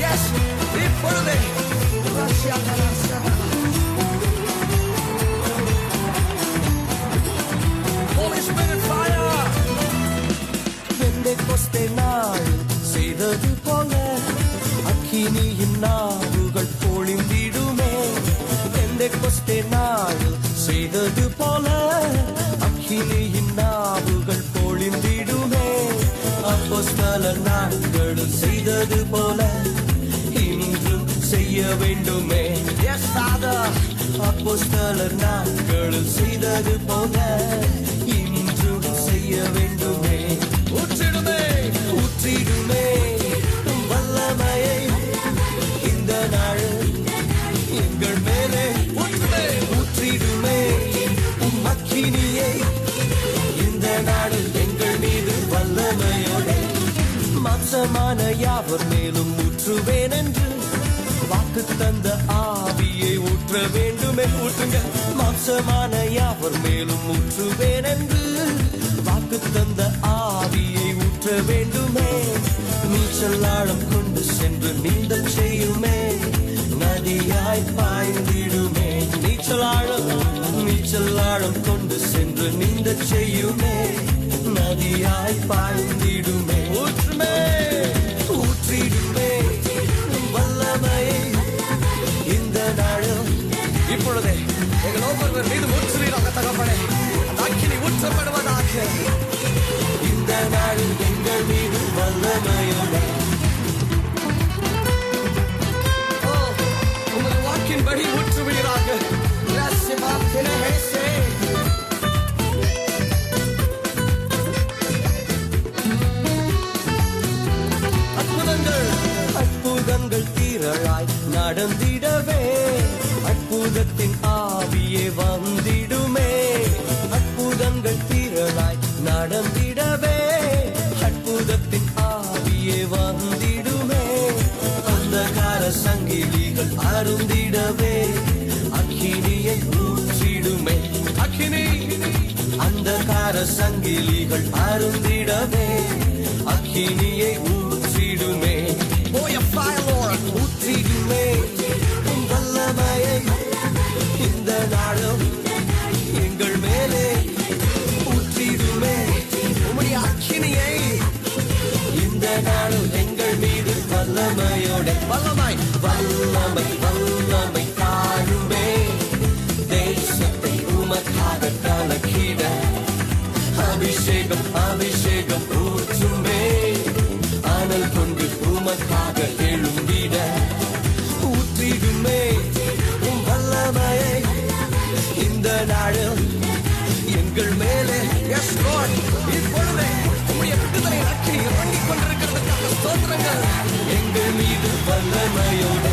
Yes, இப்பொழுதே Holy Spirit fire. Pentecost நாள் செய்தது போல அக்கினியின் நாவுகள் பொழிந்திடுமே. பெந்தெகொஸ்தே நாள் செய்தது போல அக்கினியின் நாவுகள் பொழிந்திடுமே. அப்போஸ்தலர் நாட்களில் செய்தது போல இன்றும் செய்ய வேண்டுமே. Yes, Father. அப்போஸ்தலர் நாட்களில் செய்தது போல இன்றும் செய்ய வேண்டுமே. ஊற்றிடுமே ஊற்றிடுமே வல்லமையை இந்த நாள் எங்கள் மேலே ஊற்றிடுமே. அக்கினியை இந்த நாள் எங்கள் மீது வல்லமையோடு மாம்சமான யாவர் மேலும் ஊற்றுவேன் என்று வாக்கு தந்த ஆவியை ஊற்ற வேண்டுமே. ஊற்றுங்க. மாம்சமான யாவர் மேலும் ஊற்றுவேன் என்று வாக்கு தந்த ஆவியை ஊற்ற வேண்டுமே. நீச்சல் ஆழம் கொண்டு சென்று நீந்தல் செய்யுமே. நதியாய் பாய்ந்திடுமே. நீச்சல் ஆழம் கொண்டு சென்று நீந்தல் செய்யுமே. நதியாய் பாய்ந்திடுமே. ஊற்றுமே ஊற்றிடுமே வல்லமையை இந்த நாளும் இப்பொழுதே எங்கள் ஒவ்வொருவர் மீது ஊற்றுவீராக தகப்பனே. அந்த அக்கினி ஊற்றப்படுவதாக. இந்த நாளில் எங்கள் மீது வல்லமையோடு உமது வாக்கின்படி ஊற்றுவீராக. அற்புதங்கள் திரளாய் நடந்திடவே அற்புதத்தின் ஆவியே வந்திடுமே. அற்புதங்கள் திரளாய் நடந்திடவே அற்புதத்தின் ஆவியே வந்திடுமே. அந்தகார சங்கிலிகள் அருந்திடவே அக்கினியை ஊற்றிடுமே. அக்கினி அந்தகார சங்கிலிகள் அருந்திடவே அக்கினியை ஊற்றிடுமே. Oh, your fire, Lord. ஊற்றிடுமே வல்லமையை இந்த நாளும் எங்கள் மேலே ஊற்றிடுமே. உம்முடைய அக்கினியை இந்த நாளும் எங்கள் மீது வல்லமையோட வல்லமாய் வல்லமை வல்லமை தாழுமே. தேசத்தை உமக்காக கலக்கிட அபிஷேகம் அபிஷேகம் ஊற்றுமே. அனல் கொண்டு உமக்காக எழும்பிட ஊற்றிடுமே வல்லமையை இந்த நாளும் எங்கள் மேலே. Yes, Lord. இப்பொழுதே உம்முடைய விடுதலை அக்கினி இறங்கிக் கொண்டிருக்கிறதுக்காக ஸ்தோத்திரங்கள். எங்கள் மீது வல்லமையோட